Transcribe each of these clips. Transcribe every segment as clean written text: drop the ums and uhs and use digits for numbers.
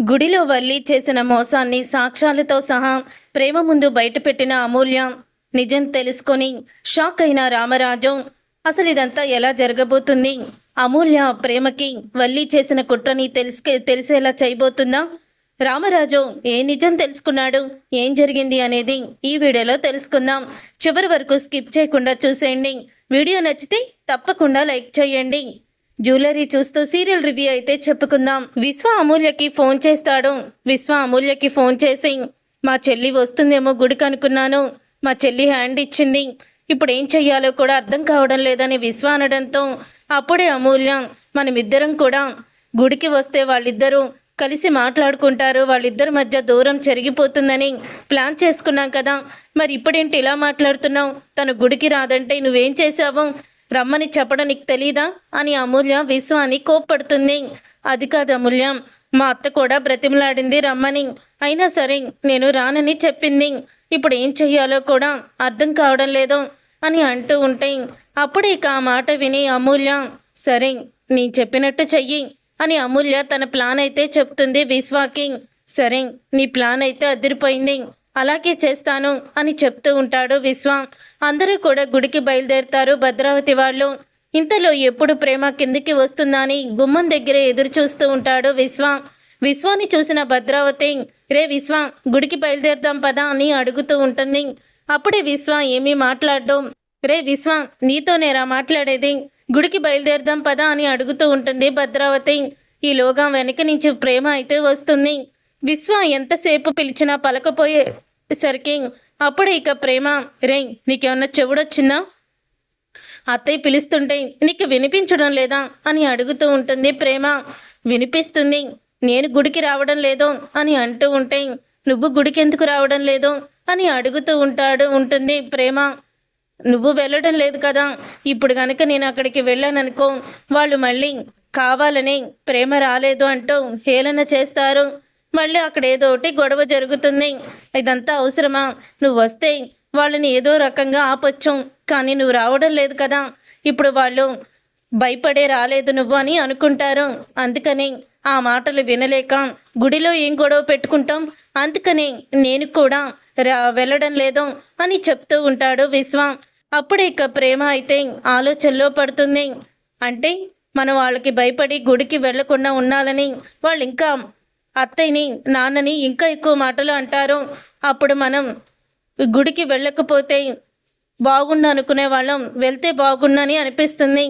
గుడిలో వల్లి చేసిన మోసాన్ని సాక్ష్యాలతో సహా ప్రేమ ముందు బయటపెట్టిన అమూల్య నిజం తెలుసుకొని షాక్ అయిన రామరాజు. అసలు ఇదంతా ఎలా జరగబోతుంది? అమూల్య ప్రేమకి వల్లి చేసిన కుట్రని తెలిసేలా చేయబోతుందా? రామరాజు ఏ నిజం తెలుసుకున్నాడు, ఏం జరిగింది అనేది ఈ వీడియోలో తెలుసుకుందాం. చివరి వరకు స్కిప్ చేయకుండా చూసేయండి. వీడియో నచ్చితే తప్పకుండా లైక్ చేయండి. జ్యువెలరీ చూస్తూ సీరియల్ రివ్యూ అయితే చెప్పుకుందాం. విశ్వ అమూల్యకి ఫోన్ చేస్తాడు. విశ్వ అమూల్యకి ఫోన్ చేసి, మా చెల్లి వస్తుందేమో గుడికి అనుకున్నాను, మా చెల్లి హ్యాండ్ ఇచ్చింది, ఇప్పుడు ఏం చెయ్యాలో కూడా అర్థం కావడం లేదని విశ్వ అనడంతో అప్పుడే అమూల్య, మనమిద్దరం కూడా గుడికి వస్తే వాళ్ళిద్దరూ కలిసి మాట్లాడుకుంటారు, వాళ్ళిద్దరి మధ్య దూరం చెరిగిపోతుందని ప్లాన్ చేసుకున్నాం కదా, మరి ఇప్పుడేంటి ఇలా మాట్లాడుతున్నావు? తను గుడికి రాదంటే నువ్వేం చేశావు? రమ్మని చెప్పడం నీకు తెలీదా అని అమూల్య విశ్వాన్ని కోప్పడుతుంది. అది కాదు అమూల్య, మా అత్త కూడా బ్రతిమలాడింది రమ్మని, అయినా సరే నేను రానని చెప్పింది, ఇప్పుడు ఏం చెయ్యాలో కూడా అర్థం కావడం లేదు అని అంటూ ఉంటే అప్పుడే ఇక ఆ మాట విని అమూల్య, సరే నీ చెప్పినట్టు చెయ్యి అని అమూల్య తన ప్లాన్ అయితే చెప్తుంది విశ్వాకి. సరే నీ ప్లాన్ అయితే అదిరిపోయింది, అలాగే చేస్తాను అని చెప్తూ ఉంటాడు విశ్వ. అందరూ కూడా గుడికి బయలుదేరుతారు భద్రావతి వాళ్ళు. ఇంతలో ఎప్పుడు ప్రేమ కిందికి వస్తుందా అని గుమ్మం దగ్గరే ఎదురు చూస్తూ ఉంటాడు విశ్వ. విశ్వాని చూసిన భద్రావతి, రే విశ్వ గుడికి బయలుదేరుదాం పదా అని అడుగుతూ ఉంటుంది. అప్పుడే విశ్వ ఏమీ మాట్లాడడం, రే విశ్వ నీతోనేరా మాట్లాడేది, గుడికి బయలుదేరుదాం పదా అని అడుగుతూ ఉంటుంది భద్రావతి. ఈలోగా వెనక నుంచి ప్రేమ అయితే వస్తుంది. విశ్వ ఎంతసేపు పిలిచినా పలకపోయేసరికి అప్పుడే ఇక ప్రేమ, రే నీకేమన్నా చెవుడొచ్చిందా, అత్తయ్య పిలుస్తుంటే నీకు వినిపించడం లేదా అని అడుగుతూ ఉంటుంది ప్రేమ. వినిపిస్తుంది, నేను గుడికి రావడం లేదు అని అంటూ ఉంటే నువ్వు గుడికి ఎందుకు రావడం లేదు అని అడుగుతూ ఉంటుంది ప్రేమ. నువ్వు వెళ్ళడం లేదు కదా, ఇప్పుడు కనుక నేను అక్కడికి వెళ్ళాననుకో వాళ్ళు మళ్ళీ కావాలని ప్రేమ రాలేదు అంటూ హేళన చేస్తారు, మళ్ళీ అక్కడ ఏదో ఒకటి గొడవ జరుగుతుంది, ఇదంతా అవసరమా? నువ్వు వస్తే వాళ్ళని ఏదో రకంగా ఆపొచ్చు, కానీ నువ్వు రావడం లేదు కదా, ఇప్పుడు వాళ్ళు భయపడే రాలేదు నువ్వు అని అనుకుంటారు, అందుకని ఆ మాటలు వినలేక గుడిలో ఏం గొడవ పెట్టుకుంటాం, అందుకని నేను కూడా వెళ్ళడం లేదు అని చెప్తూ ఉంటాడు విశ్వ. అప్పుడే ఇక ప్రేమ అయితే ఆలోచనలో పడుతుంది. అంటే మనం వాళ్ళకి భయపడి గుడికి వెళ్లకుండా ఉండాలని వాళ్ళు ఇంకా అత్తయ్యని నాన్నని ఇంకా ఎక్కువ మాటలు అంటారు, అప్పుడు మనం గుడికి వెళ్ళకపోతే బాగుండు అనుకునే వాళ్ళం, వెళ్తే బాగుండని అనిపిస్తుంది,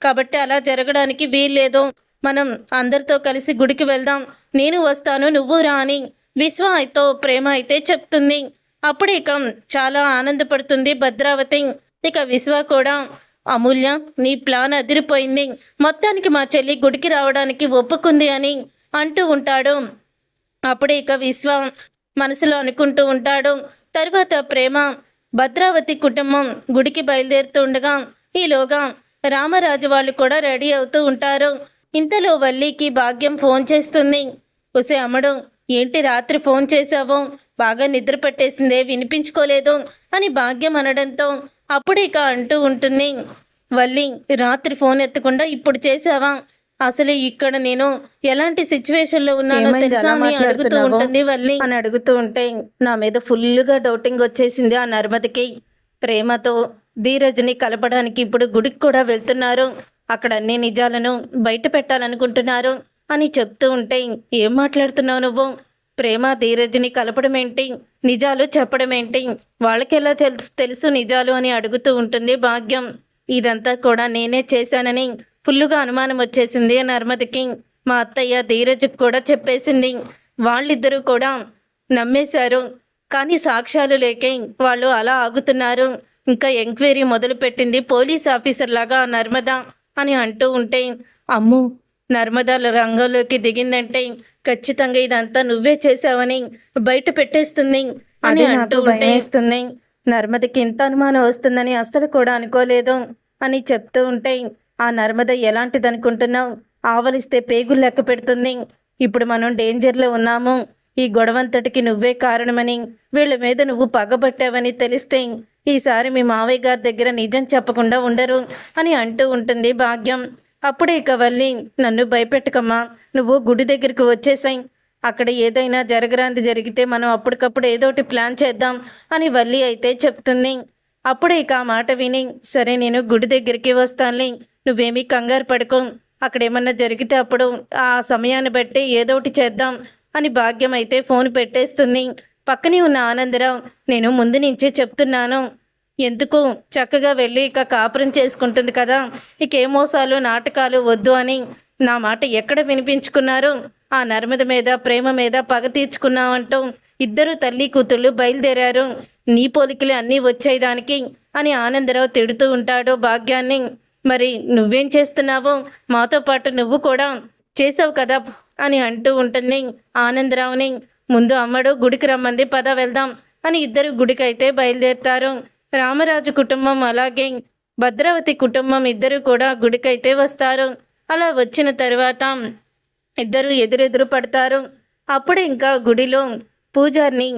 కాబట్టి అలా జరగడానికి వీల్లేదు, మనం అందరితో కలిసి గుడికి వెళ్దాం, నేను వస్తాను నువ్వు రా అని విశ్వ అయితే ప్రేమ అయితే చెప్తుంది. అప్పుడే ఇక చాలా ఆనందపడుతుంది భద్రావతి. ఇక విశ్వ కూడా, అమూల్య నీ ప్లాన్ అదిరిపోయింది, మొత్తానికి మా చెల్లి గుడికి రావడానికి ఒప్పుకుంది అని అంటూ ఉంటాడు. అప్పుడే ఇక విశ్వ మనసులో అనుకుంటూ ఉంటాడు. తర్వాత ప్రేమ భద్రావతి కుటుంబం గుడికి బయలుదేరుతూ ఉండగా ఈలోగా రామరాజు వాళ్ళు కూడా రెడీ అవుతూ ఉంటారు. ఇంతలో వల్లికి భాగ్యం ఫోన్ చేస్తుంది. ఒసే అమ్మడు, ఏంటి రాత్రి ఫోన్ చేశావు, బాగా నిద్ర పట్టేసిందే, వినిపించుకోలేదు అని భాగ్యం అనడంతో అప్పుడు ఇక అంటూ ఉంటుంది, వల్లి రాత్రి ఫోన్ ఎత్తకుండా ఇప్పుడు చేసావా, అసలు ఇక్కడ నేను ఎలాంటి సిచ్యువేషన్లో ఉన్నానో తెలుసా అని అడుగుతూ ఉంటుంది వల్లి. అని అడుగుతూ ఉంటే నా మీద ఫుల్గా డౌటింగ్ వచ్చేసింది ఆ నర్మదకి. ప్రేమతో ధీరజ్ని కలపడానికి ఇప్పుడు గుడికి కూడా వెళ్తున్నారు, అక్కడ అన్ని నిజాలను బయట పెట్టాలనుకుంటున్నారు అని చెప్తూ ఉంటే, ఏం మాట్లాడుతున్నావు నువ్వు, ప్రేమ ధీరజ్ని కలపడం ఏంటి, నిజాలు చెప్పడం ఏంటి, వాళ్ళకి ఎలా తెలుసు నిజాలు అని అడుగుతూ ఉంటుంది భాగ్యం. ఇదంతా కూడా నేనే చేశానని ఫుల్లుగా అనుమానం వచ్చేసింది నర్మదకి. మా అత్తయ్య ధీరజ్కి కూడా చెప్పేసింది, వాళ్ళిద్దరూ కూడా నమ్మేశారు, కానీ సాక్ష్యాలు లేకే వాళ్ళు అలా ఆగుతున్నారు, ఇంకా ఎంక్వైరీ మొదలుపెట్టింది పోలీస్ ఆఫీసర్ లాగా నర్మద అని అంటూ ఉంటే, అమ్ము నర్మద రంగంలోకి దిగిందంటే ఖచ్చితంగా ఇదంతా నువ్వే చేసావని బయట పెట్టేస్తుంది అని అంటూ భయమేస్తుంది. నర్మదకి ఇంత అనుమానం వస్తుందని అస్సలు కూడా అనుకోలేదు అని చెప్తూ ఉంటే, ఆ నర్మద ఎలాంటిది అనుకుంటున్నావు, ఆవలిస్తే పేగులు లెక్క పెడుతుంది, ఇప్పుడు మనం డేంజర్లో ఉన్నాము, ఈ గొడవంతటికి నువ్వే కారణమని వీళ్ళ మీద నువ్వు పగబట్టావని తెలిస్తే ఈసారి మీ మావయ్య గారి దగ్గర నిజం చెప్పకుండా ఉండరు అని అంటూ ఉంటుంది భాగ్యం. అప్పుడే ఇక వల్లి, నన్ను భయపెట్టకమ్మా, నువ్వు గుడి దగ్గరికి వచ్చేసాయి, అక్కడ ఏదైనా జరగరాంది జరిగితే మనం అప్పటికప్పుడు ఏదోటి ప్లాన్ చేద్దాం అని వల్లి అయితే చెప్తుంది. అప్పుడే ఇక ఆ మాట విని, సరే నేను గుడి దగ్గరికి వస్తానులే, నువ్వేమీ కంగారు పడుకో, అక్కడేమన్నా జరిగితే అప్పుడు ఆ సమయాన్ని బట్టి ఏదోటి చేద్దాం అని భాగ్యం అయితే ఫోన్ పెట్టేస్తుంది. పక్కనే ఉన్న ఆనందరావు, నేను ముందు నుంచే చెప్తున్నాను, ఎందుకు చక్కగా వెళ్ళి ఇక కాపురం చేసుకుంటుంది కదా, ఇక ఏ మోసాలు నాటకాలు వద్దు అని నా మాట ఎక్కడ వినిపించుకున్నారు, ఆ నర్మద మీద ప్రేమ మీద పగ తీర్చుకున్నామంటూ ఇద్దరు తల్లి కూతుళ్ళు బయలుదేరారు, నీ పోలికలు అన్నీ వచ్చాయి దానికి అని ఆనందరావు తిడుతూ ఉంటాడు భాగ్యాన్ని. మరి నువ్వేం చేస్తున్నావు, మాతో పాటు నువ్వు కూడా చేసావు కదా అని అంటూ ఉంటుంది ఆనందరావుని. ముందు అమ్మడు గుడికి రమ్మంది, పద వెళ్దాం అని ఇద్దరు గుడికైతే బయలుదేరుతారు. రామరాజు కుటుంబం అలాగే భద్రావతి కుటుంబం ఇద్దరు కూడా గుడికైతే వస్తారు. అలా వచ్చిన తర్వాత ఇద్దరు ఎదురెదురు పడతారు. అప్పుడు ఇంకా గుడిలో పూజారిని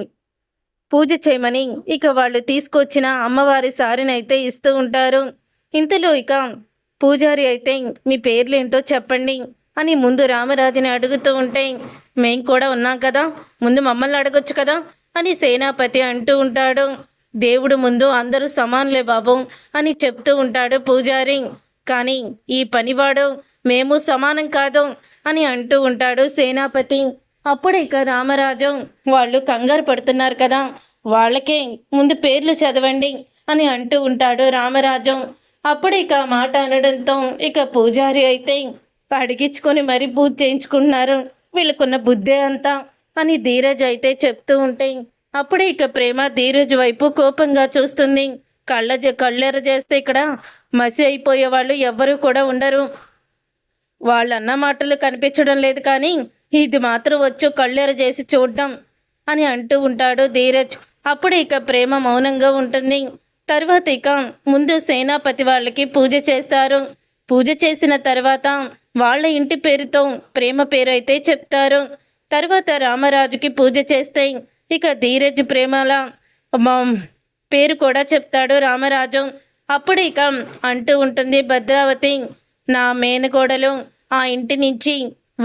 పూజ చేయమని ఇక వాళ్ళు తీసుకొచ్చిన అమ్మవారి సారిని అయితే ఇస్తూ ఉంటారు. ఇంతలో ఇక పూజారి అయితే మీ పేర్లేంటో చెప్పండి అని ముందు రామరాజుని అడుగుతూ ఉంటే, మేం కూడా ఉన్నాం కదా, ముందు మమ్మల్ని అడగొచ్చు కదా అని సేనాపతి అంటూ ఉంటాడు. దేవుడు ముందు అందరూ సమానులే బాబు అని చెప్తూ ఉంటాడు పూజారి. కానీ ఈ పనివాడు మేము సమానం కాదు అని అంటూ ఉంటాడు సేనాపతి. అప్పుడు ఇక రామరాజు, వాళ్ళు కంగారు పడుతున్నారు కదా, వాళ్ళకే ముందు పేర్లు చదవండి అని అంటూ ఉంటాడు రామరాజు. అప్పుడు ఇక మాట అనడంతో ఇక పూజారి అయితే అడిగించుకొని మరీ పూజ చేయించుకుంటున్నారు, వీళ్ళకున్న బుద్ధే అంతా అని ధీరజ్ అయితే చెప్తూ ఉంటే అప్పుడే ఇక ప్రేమ ధీరజ్ వైపు కోపంగా చూస్తుంది. కళ్ళెర చేస్తే ఇక్కడ మసి అయిపోయే వాళ్ళు ఎవ్వరూ కూడా ఉండరు, వాళ్ళన్న మాటలు కనిపించడం లేదు, కానీ ఇది మాత్రం వచ్చు కళ్ళెర చేసి చూడడం అని అంటూ ఉంటాడు ధీరజ్. అప్పుడు ఇక ప్రేమ మౌనంగా ఉంటుంది. తర్వాత ఇక ముందు సేనాపతి వాళ్ళకి పూజ చేస్తారు. పూజ చేసిన తర్వాత వాళ్ళ ఇంటి పేరుతో ప్రేమ పేరు అయితే చెప్తారు. తర్వాత రామరాజుకి పూజ చేస్తే ఇక ధీరజ్ ప్రేమల పేరు కూడా చెప్తాడు రామరాజు. అప్పుడు ఇక అంటూ ఉంటుంది భద్రావతి, నా మేనగోడలు ఆ ఇంటి నుంచి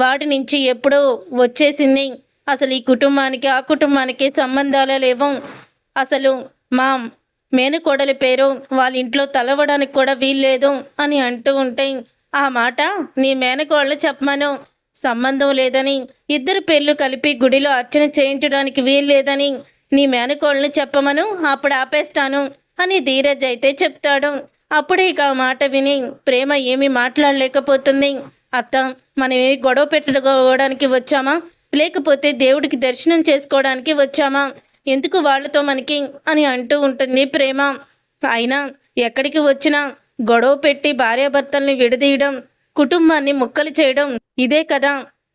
వాటి నుంచి ఎప్పుడో వచ్చేసింది, అసలు ఈ కుటుంబానికి ఆ కుటుంబానికి సంబంధాలే లేవు, అసలు మా మేనకోడలి పేరు వాళ్ళ ఇంట్లో తలవడానికి కూడా వీల్లేదు అని అంటూ ఉంటే, ఆ మాట నీ మేనకోడలు చెప్పమను, సంబంధం లేదని, ఇద్దరు పేర్లు కలిపి గుడిలో అర్చన చేయించడానికి వీల్లేదని నీ మేనకోళ్ళని చెప్పమను, అప్పుడు ఆపేస్తాను అని ధీరజ్ అయితే చెప్తాడు. అప్పుడే ఇక ఆ మాట విని ప్రేమ ఏమీ మాట్లాడలేకపోతుంది. అత్త, మనం ఏమి గొడవ పెట్టుకోవడానికి వచ్చామా, లేకపోతే దేవుడికి దర్శనం చేసుకోవడానికి వచ్చామా, ఎందుకు వాళ్ళతో మనకి అని అంటూ ఉంటుంది ప్రేమ. అయినా ఎక్కడికి వచ్చినా గొడవ పెట్టి భార్యాభర్తల్ని విడదీయడం, కుటుంబాన్ని ముక్కలు చేయడం ఇదే కదా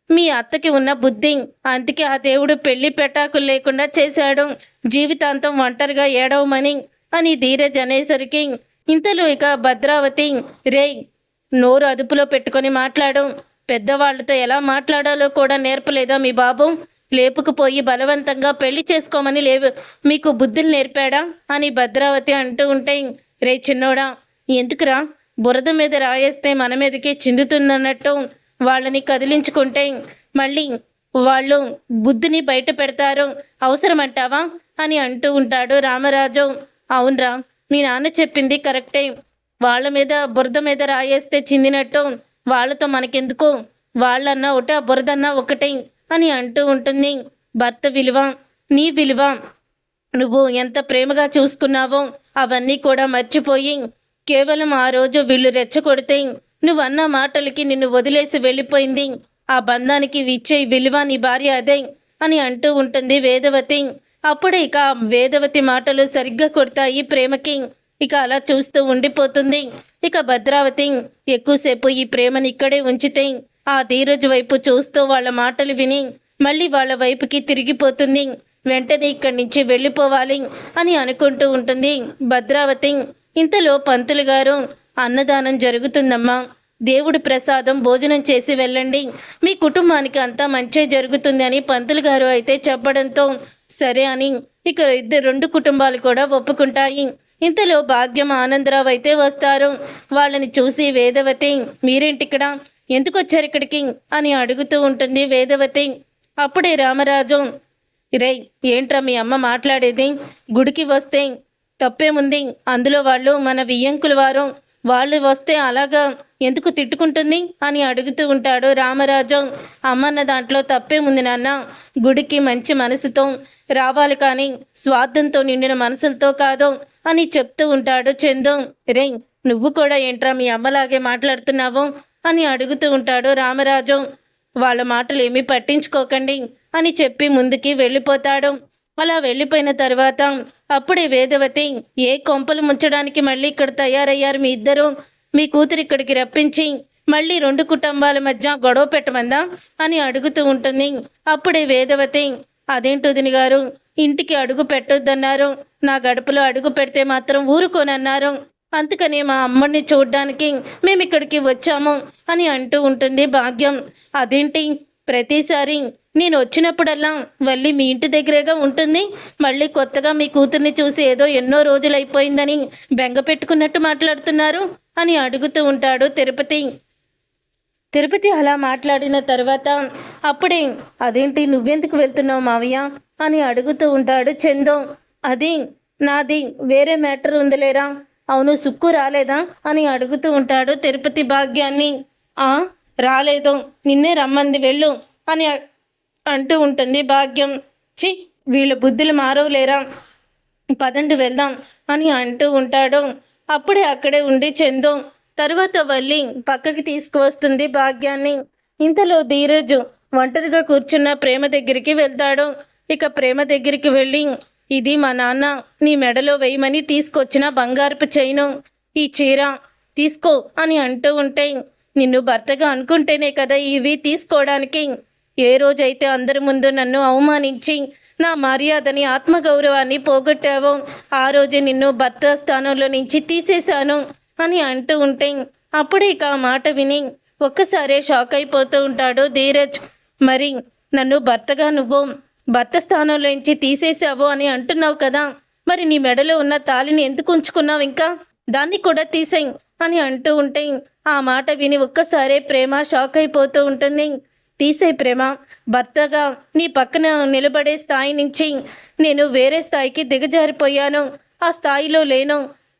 మీ అత్తకి ఉన్న బుద్ధి, అందుకే ఆ దేవుడు పెళ్లి పెటాకులు లేకుండా చేశాడు, జీవితాంతం ఒంటరిగా ఏడవమని అని ధీరజ్ అనేసరికి ఇంతలో ఇక భద్రావతి, రేయ్ నోరు అదుపులో పెట్టుకొని మాట్లాడు, పెద్దవాళ్లతో ఎలా మాట్లాడాలో కూడా నేర్పలేదా మీ బాబు, లేపుకుపోయి బలవంతంగా పెళ్లి చేసుకోమని మీకు బుద్ధులు నేర్పాడా అని భద్రావతి అంటూ ఉంటే, రే చిన్నోడా ఎందుకురా బురద మీద రాయేస్తే మన మీదకి చిందుతుందన్నట్టు వాళ్ళని కదిలించుకుంటే మళ్ళీ వాళ్ళు బుద్ధిని బయట పెడతారు, అవసరమంటావా అని అంటూ ఉంటాడు రామరాజు. అవునరా, మీ నాన్న చెప్పింది కరెక్టే, వాళ్ళ మీద బురద మీద రాయేస్తే చిందినట్టు వాళ్ళతో మనకెందుకు, వాళ్ళన్నా ఒకటి ఆ బురదన్నా ఒకటే అని అంటూ ఉంటుంది. భర్త విలువ, నీ విలువ, నువ్వు ఎంత ప్రేమగా చూసుకున్నావో అవన్నీ కూడా మర్చిపోయి కేవలం ఆ రోజు వీళ్ళు రెచ్చగొడితే నువ్వన్న మాటలకి నిన్ను వదిలేసి వెళ్ళిపోయింది, ఆ బంధానికి ఇచ్చే విలువ నీ భార్య అదే అని అంటూ ఉంటుంది వేదవతి. అప్పుడే ఇక వేదవతి మాటలు సరిగ్గా కొడతాయి ప్రేమకి. ఇక అలా చూస్తూ ఉండిపోతుంది. ఇక భద్రావతి ఎక్కువసేపు ఈ ప్రేమని ఇక్కడే ఉంచితే ఆ ధీరజ్ వైపు చూస్తూ వాళ్ళ మాటలు విని మళ్ళీ వాళ్ళ వైపుకి తిరిగిపోతుంది. వెంటనే ఇక్కడి నుంచి వెళ్ళిపోవాలి అని అనుకుంటూ ఉంటుంది భద్రావతి. ఇంతలో పంతులు గారు, అన్నదానం జరుగుతుందమ్మా, దేవుడి ప్రసాదం భోజనం చేసి వెళ్ళండి, మీ కుటుంబానికి అంతా మంచి జరుగుతుంది అని పంతులు గారు అయితే చెప్పడంతో సరే అని ఇక రెండు కుటుంబాలు కూడా ఒప్పుకుంటాయి. ఇంతలో భాగ్యం ఆనందరావు అయితే వస్తారు. వాళ్ళని చూసి వేదవతి, మీరేంటిక్కడ, ఎందుకు వచ్చారు ఇక్కడికి అని అడుగుతూ ఉంటుంది వేదవతి. అప్పుడే రామరాజు, రేయ్ ఏంట్రా మీ అమ్మ మాట్లాడేది? గుడికి వస్తే తప్పేముంది? అందులో వాళ్ళు మన వియ్యంకుల వారు, వాళ్ళు వస్తే అలాగా ఎందుకు తిట్టుకుంటుంది అని అడుగుతూ ఉంటాడు రామరాజు. అమ్మన్న దాంట్లో తప్పేముంది నాన్న, గుడికి మంచి మనసుతో రావాలి కానీ స్వార్థంతో నిండిన మనసులతో కాదు అని చెప్తూ ఉంటాడు చందు. రేయ్ నువ్వు కూడా ఏంట్రా మీ అమ్మలాగే మాట్లాడుతున్నావు అని అడుగుతూ ఉంటాడు రామరాజు. వాళ్ళ మాటలు ఏమీ పట్టించుకోకండి అని చెప్పి ముందుకి వెళ్ళిపోతాడు. అలా వెళ్ళిపోయిన తర్వాత అప్పుడే వేదవతి, ఏ కొంపలు ముంచడానికి మళ్ళీ ఇక్కడ తయారయ్యారు మీ ఇద్దరు? మీ కూతురు ఇక్కడికి రప్పించి మళ్ళీ రెండు కుటుంబాల మధ్య గొడవ పెట్టమందా అని అడుగుతూ ఉంటుంది. అప్పుడే వేదవతి, అదేంటి వదిన గారు, ఇంటికి అడుగు పెట్టొద్దన్నారు, నా గడపలో అడుగు పెడితే మాత్రం ఊరుకోనన్నారు, అందుకనే మా అమ్మని చూడ్డానికి మేము ఇక్కడికి వచ్చాము అని అంటూ ఉంటుంది భాగ్యం. అదేంటి ప్రతిసారి నేను వచ్చినప్పుడల్లా వల్లి మీ ఇంటి దగ్గరేగా ఉంటుంది, మళ్ళీ కొత్తగా మీ కూతుర్ని చూసి ఏదో ఎన్నో రోజులైపోయిందని బెంగ పెట్టుకున్నట్టు మాట్లాడుతున్నారు అని అడుగుతూ ఉంటాడు తిరుపతి. తిరుపతి అలా మాట్లాడిన తర్వాత అప్పుడే, అదేంటి నువ్వెందుకు వెళ్తున్నావు మావయ్య అని అడుగుతూ ఉంటాడు చందు. అది నాది వేరే మ్యాటర్ ఉందిలేరా. అవును సుక్కు రాలేదా అని అడుగుతూ ఉంటాడు తిరుపతి భాగ్యాన్ని. రాలేదు, నిన్నే రమ్మంది వెళ్ళు అని అంటూ ఉంటుంది భాగ్యం. చి వీళ్ళ బుద్ధులు మారవలేరా, పదండి వెళ్దాం అని అంటూ ఉంటాడు. అప్పుడే అక్కడే ఉండి చందు తర్వాత వల్లి పక్కకి తీసుకువస్తుంది భాగ్యాన్ని. ఇంతలో ధీరజ్ ఒంటరిగా కూర్చున్న ప్రేమ దగ్గరికి వెళ్తాడు. ఇక ప్రేమ దగ్గరికి వెళ్ళి, ఇది మా నాన్న నీ మెడలో వేయమని తీసుకొచ్చిన బంగారపు చైను, ఈ చీర తీసుకో అని అంటూ ఉంటే, నిన్ను భర్తగా అనుకుంటేనే కదా ఇవి తీసుకోవడానికి. ఏ రోజైతే అందరి ముందు నన్ను అవమానించి నా మర్యాదని ఆత్మగౌరవాన్ని పోగొట్టావో ఆ రోజే నిన్ను భర్త స్థానంలో నుంచి తీసేశాను అని అంటూ ఉంటే అప్పుడే ఇక ఆ మాట విని ఒక్కసారే షాక్ అయిపోతూ ఉంటాడు ధీరజ్. మరి నన్ను భర్తగా నువ్వు భర్త స్థానంలో నుంచి తీసేశావు అని అంటున్నావు కదా, మరి నీ మెడలో ఉన్న తాళిని ఎందుకు ఉంచుకున్నావు? ఇంకా దాన్ని కూడా తీసేయి అని అంటూ ఉంటే ఆ మాట విని ఒక్కసారే ప్రేమ షాక్ అయిపోతూ ఉంటుంది. తీసే ప్రేమ, భర్తగా నీ పక్కన నిలబడే స్థాయి నుంచి నేను వేరే స్థాయికి దిగజారిపోయాను, ఆ స్థాయిలో లేను,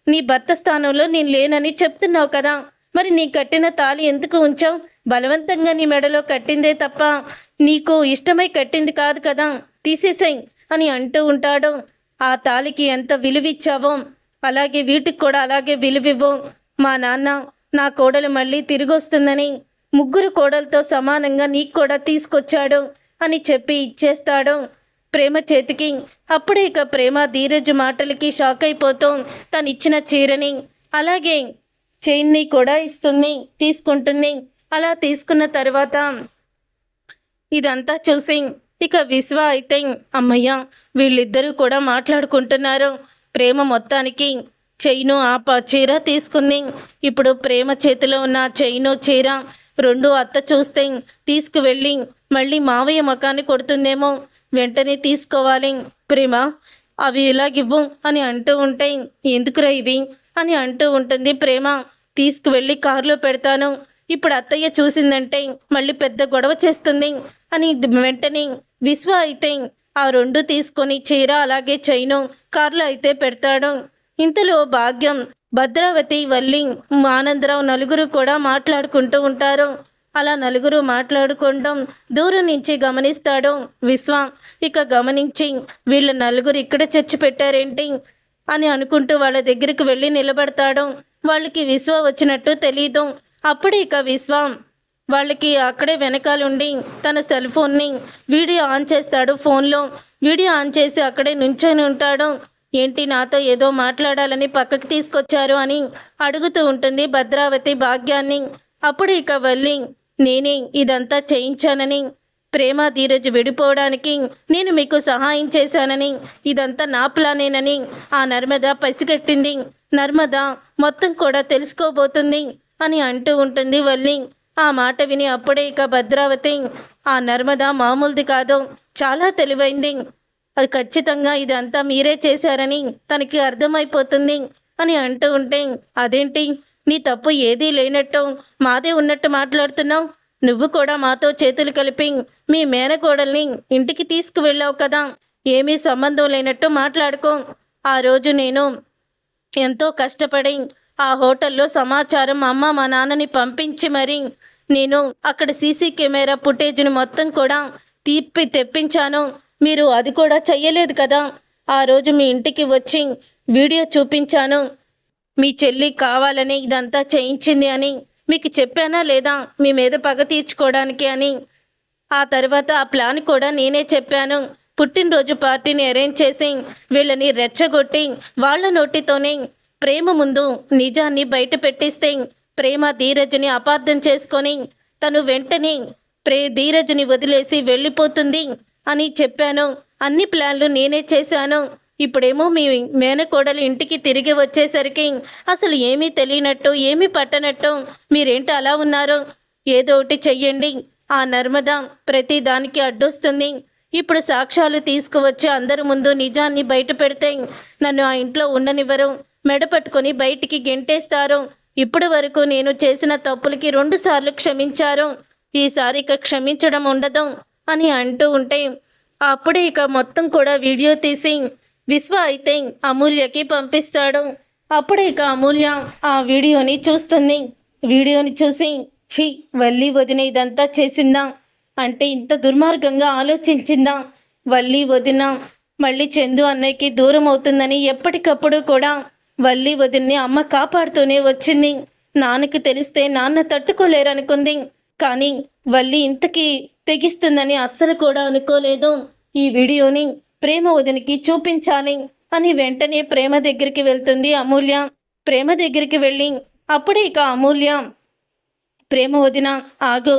నీ భర్త స్థానంలో నేను లేనని చెప్తున్నావు కదా, మరి నీ కట్టిన తాళి ఎందుకు ఉంచావు? బలవంతంగా నీ మెడలో కట్టిందే తప్ప నీకు ఇష్టమై కట్టింది కాదు కదా, తీసేసాయి అని అంటూ ఉంటాడు. ఆ తాళికి ఎంత విలువిచ్చావో అలాగే వీటికి కూడా అలాగే విలువివ్వు. మా నాన్న నా కోడలు మళ్ళీ తిరిగి వస్తుందని ముగ్గురు కోడలతో సమానంగా నీకు కూడా తీసుకొచ్చాడు అని చెప్పి ఇచ్చేస్తాడు ప్రేమ చేతికి. అప్పుడే ఇక ప్రేమ ధీరజ్ మాటలకి షాక్ అయిపోతూ తను ఇచ్చిన చీరని అలాగే చైన్ని కూడా తీసుకుంటుంది. అలా తీసుకున్న తర్వాత ఇదంతా చూసి ఇక విశ్వ అయితే, అమ్మయ్య వీళ్ళిద్దరూ కూడా మాట్లాడుకుంటున్నారు. ప్రేమ మొత్తానికి చైను చీర తీసుకుంది. ఇప్పుడు ప్రేమ చేతిలో ఉన్న చైను చీర రెండు అత్త చూస్తే తీసుకువెళ్ళి మళ్ళీ మావయ్య మకాన్ని కొడుతుందేమో, వెంటనే తీసుకోవాలి ప్రేమ, అవి ఇలాగివ్వు అని అంటూ ఉంటే, ఎందుకురా ఇవి అని అంటూ ఉంటుంది ప్రేమ. తీసుకువెళ్ళి కారులో పెడతాను, ఇప్పుడు అత్తయ్య చూసిందంటే మళ్ళీ పెద్ద గొడవ చేస్తుంది అని వెంటనే విశ్వ అయితే ఆ రెండు తీసుకొని చీర అలాగే చైను కారులో అయితే పెడతాడు. ఇంతలో భాగ్యం, భద్రావతి, వల్లి, ఆనందరావు నలుగురు కూడా మాట్లాడుకుంటూ ఉంటారు. అలా నలుగురు మాట్లాడుకోవడం దూరం నుంచి గమనిస్తాడు విశ్వ. ఇక గమనించి వీళ్ళ నలుగురు ఇక్కడ చర్చి పెట్టారేంటి అని అనుకుంటూ వాళ్ళ దగ్గరికి వెళ్ళి నిలబడతాడు. వాళ్ళకి విశ్వ వచ్చినట్టు తెలీదు. అప్పుడే ఇక విశ్వ వాళ్ళకి అక్కడే వెనకాలండి తన సెల్ ఫోన్ని వీడియో ఆన్ చేస్తాడు. ఫోన్లో వీడియో ఆన్ చేసి అక్కడే నుంచొని ఉంటాడు. ఏంటి నాతో ఏదో మాట్లాడాలని పక్కకి తీసుకొచ్చారు అని అడుగుతూ ఉంటుంది భద్రావతి భాగ్యాన్ని. అప్పుడు ఇక వల్లి, నేనే ఇదంతా చేయించానని, ప్రేమ ధీరజ్ విడిపోవడానికి నేను మీకు సహాయం చేశానని, ఇదంతా నా ప్లానేనని ఆ నర్మద పసిగట్టింది, నర్మద మొత్తం కూడా తెలుసుకోబోతుంది అని అంటూ ఉంటుంది వల్లి. ఆ మాట విని అప్పుడే ఇక భద్రావతి, ఆ నర్మద మామూలుది కాదు, చాలా తెలివైంది, అది ఖచ్చితంగా ఇదంతా మీరే చేశారని తనకి అర్థమైపోతుంది అని అంటూ ఉంటే, అదేంటి నీ తప్పు ఏదీ లేనట్టు మాదే ఉన్నట్టు మాట్లాడుతున్నావు, నువ్వు కూడా మాతో చేతులు కలిపి మీ మేనకోడల్ని ఇంటికి తీసుకువెళ్ళావు కదా, ఏమీ సంబంధం లేనట్టు మాట్లాడుకో. ఆ రోజు నేను ఎంతో కష్టపడి ఆ హోటల్లో సమాచారం అమ్మ మా నాన్నని పంపించి మరి నేను అక్కడ సీసీ కెమెరా ఫుటేజ్ని మొత్తం కూడా తెప్పించాను. మీరు అది కూడా చెయ్యలేదు కదా. ఆ రోజు మీ ఇంటికి వచ్చి వీడియో చూపించాను. మీ చెల్లి కావాలని ఇదంతా చేయించింది అని మీకు చెప్పానా లేదా, మీ మీద పగ తీర్చుకోవడానికి అని. ఆ తర్వాత ఆ ప్లాన్ కూడా నేనే చెప్పాను. పుట్టినరోజు పార్టీని అరేంజ్ చేసి వీళ్ళని రెచ్చగొట్టి వాళ్ళ నోటితోనే ప్రేమ ముందు నిజాన్ని బయట పెట్టిస్తే ప్రేమ ధీరజ్ని అపార్థం చేసుకొని తను వెంటనే ధీరజ్ని వదిలేసి వెళ్ళిపోతుంది అని చెప్పాను. అన్ని ప్లాన్లు నేనే చేశాను. ఇప్పుడేమో మీ మేనకోడలు ఇంటికి తిరిగి వచ్చేసరికి అసలు ఏమీ తెలియనట్టు, ఏమీ పట్టనట్టు మీరేంటి అలా ఉన్నారు? ఏదో ఒకటి చెయ్యండి. ఆ నర్మద ప్రతి దానికి అడ్డొస్తుంది. ఇప్పుడు సాక్ష్యాలు తీసుకువచ్చి అందరి ముందు నిజాన్ని బయట పెడితే నన్ను ఆ ఇంట్లో ఉండనివ్వరు, మెడ పట్టుకొని బయటికి గెంటేస్తారు. ఇప్పటి వరకు నేను చేసిన తప్పులకి 2 సార్లు క్షమించారు, ఈసారి ఇక క్షమించడం ఉండదు అని అంటూ ఉంటే అప్పుడే ఇక మొత్తం కూడా వీడియో తీసి విశ్వ అయితే అమూల్యకి పంపిస్తాడు. అప్పుడే ఇక అమూల్య ఆ వీడియోని చూస్తుంది. వీడియోని చూసి ఛీ, వల్లి వదిన ఇదంతా చేసిందా? అంటే ఇంత దుర్మార్గంగా ఆలోచించిందా? వల్లి వదిన మళ్ళీ చందు అన్నయ్యకి దూరం అవుతుందని ఎప్పటికప్పుడు కూడా వల్లి వదిన్ని అమ్మ కాపాడుతూనే వచ్చింది. నాన్నకి తెలిస్తే నాన్న తట్టుకోలేరనుకుంది. కానీ వల్లి ఇంతకీ తెగిస్తుందని అస్సలు కూడా అనుకోలేదు. ఈ వీడియోని ప్రేమ వదినికి చూపించాలి అని వెంటనే ప్రేమ దగ్గరికి వెళ్తుంది అమూల్య. ప్రేమ దగ్గరికి వెళ్ళి అప్పుడే ఇక అమూల్య, ప్రేమ వదిన ఆగు,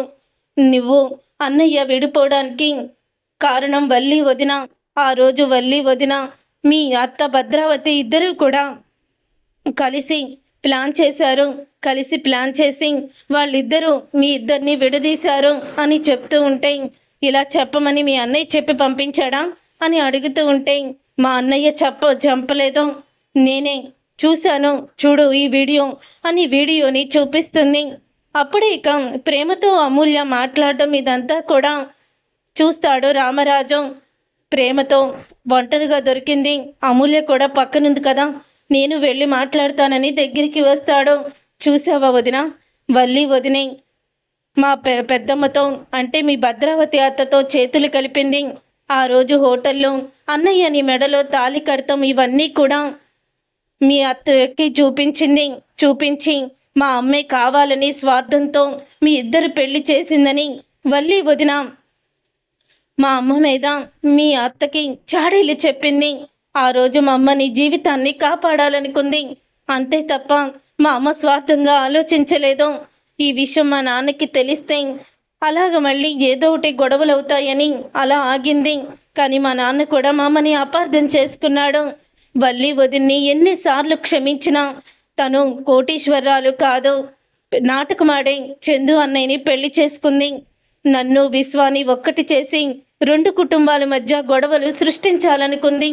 నువ్వు అన్నయ్య విడిపోవడానికి కారణం వల్లి వదిన. ఆ రోజు వల్లి వదిన మీ అత్త భద్రావతి ఇద్దరూ కూడా కలిసి ప్లాన్ చేశారు. కలిసి ప్లాన్ చేసి వాళ్ళిద్దరూ మీ ఇద్దరిని విడదీశారు అని చెప్తూ ఉంటే, ఇలా చెప్పమని మీ అన్నయ్య చెప్పి పంపించాడా అని అడుగుతూ ఉంటే, మా అన్నయ్య చంపలేదు, నేనే చూశాను, చూడు ఈ వీడియో అని వీడియోని చూపిస్తుంది. అప్పుడే ఇక ప్రేమతో అమూల్య మాట్లాడడం ఇదంతా కూడా చూస్తాడు రామరాజు. ప్రేమతో ఒంటరిగా దొరికింది, అమూల్య కూడా పక్కనుంది కదా, నేను వెళ్ళి మాట్లాడతానని దగ్గరికి వస్తాడు. చూసావా వదిన, వల్లి వదినే మా పెద్దమ్మతో అంటే మీ భద్రావతి అత్తతో చేతులు కలిపింది. ఆ రోజు హోటల్లో అన్నయ్య నీ మెడలో తాళి కడతాం ఇవన్నీ కూడా మీ అత్తకి చూపించి మా అమ్మే కావాలని స్వార్థంతో మీ ఇద్దరు పెళ్లి చేసిందని వల్లి వదిన మా అమ్మ మీద మీ అత్తకి చాడీలు చెప్పింది. ఆ రోజు మా అమ్మని జీవితాన్ని కాపాడాలనుకుంది, అంతే తప్ప మా అమ్మ స్వార్థంగా ఆలోచించలేదు. ఈ విషయం మా నాన్నకి తెలిస్తే అలాగ మళ్ళీ ఏదో ఒకటి గొడవలు అవుతాయని అలా ఆగింది. కానీ మా నాన్న కూడా మా అమ్మని అపార్థం చేసుకున్నాడు. వల్లి వదిన్ని ఎన్నిసార్లు క్షమించినా తను కోటీశ్వరరాలు కాదు, నాటకమాడే చందు అన్నయ్యని పెళ్లి చేసుకుంది. నన్ను విశ్వాని ఒక్కటి చేసి 2 కుటుంబాల మధ్య గొడవలు సృష్టించాలనుకుంది.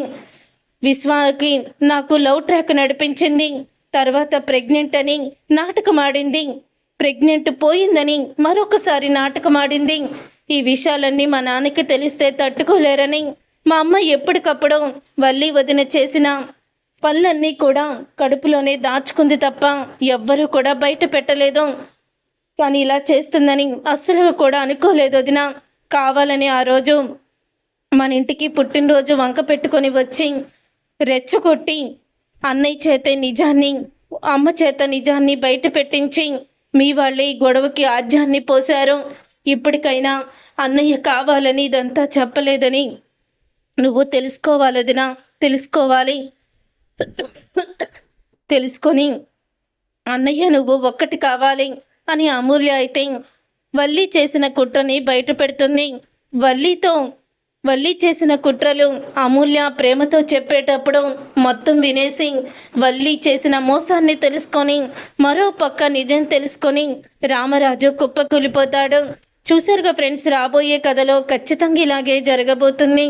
విశ్వాకి నాకు లవ్ ట్రాక్ నడిపించింది. తర్వాత ప్రెగ్నెంట్ అని నాటకమాడింది. ప్రెగ్నెంట్ పోయిందని మరొకసారి నాటకమాడింది. ఈ విషయాలన్నీ మా నాన్నకి తెలిస్తే తట్టుకోలేరని మా అమ్మ ఎప్పటికప్పుడు వల్లి వదిన చేసిన పనులన్నీ కూడా కడుపులోనే దాచుకుంది తప్ప ఎవ్వరూ కూడా బయట పెట్టలేదు. కానీ ఇలా చేస్తుందని అస్సలు కూడా అనుకోలేదు వదిన. కావాలని ఆ రోజు మన ఇంటికి పుట్టినరోజు వంక పెట్టుకొని వచ్చి రెచ్చగొట్టి అన్నయ్య చేత నిజాన్ని, అమ్మ చేత నిజాన్ని బయట పెట్టించి మీ వాళ్ళే ఈ గొడవకి ఆజ్యాన్ని పోశారు. ఇప్పటికైనా అన్నయ్య కావాలని ఇదంతా చెప్పలేదని నువ్వు తెలుసుకోవాలి వదినా, తెలుసుకొని అన్నయ్య నువ్వు ఒక్కటి కావాలి అని అమూల్య అయితే వల్లి చేసిన కుట్రని బయట పెడుతుంది. వల్లి చేసిన కుట్రలు అమూల్య ప్రేమతో చెప్పేటప్పుడు మొత్తం వినేసి వల్లి చేసిన మోసాన్ని తెలుసుకొని మరో పక్క నిజం తెలుసుకొని రామరాజు కుప్పకూలిపోతాడు. చూసారుగా ఫ్రెండ్స్, రాబోయే కథలో ఖచ్చితంగా ఇలాగే జరగబోతుంది.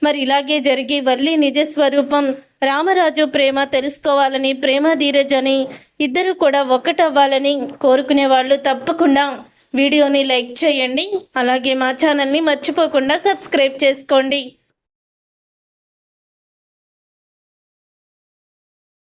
మరి ఇలాగే జరిగి వల్లి నిజ స్వరూపం రామరాజు ప్రేమ తెలుసుకోవాలని, ప్రేమ ధీరజ్ అని ఇద్దరు కూడా ఒక్కటవ్వాలని కోరుకునే వాళ్ళు తప్పకుండా వీడియోని లైక్ చేయండి. అలాగే మా ఛానల్ని మర్చిపోకుండా సబ్స్క్రైబ్ చేసుకోండి.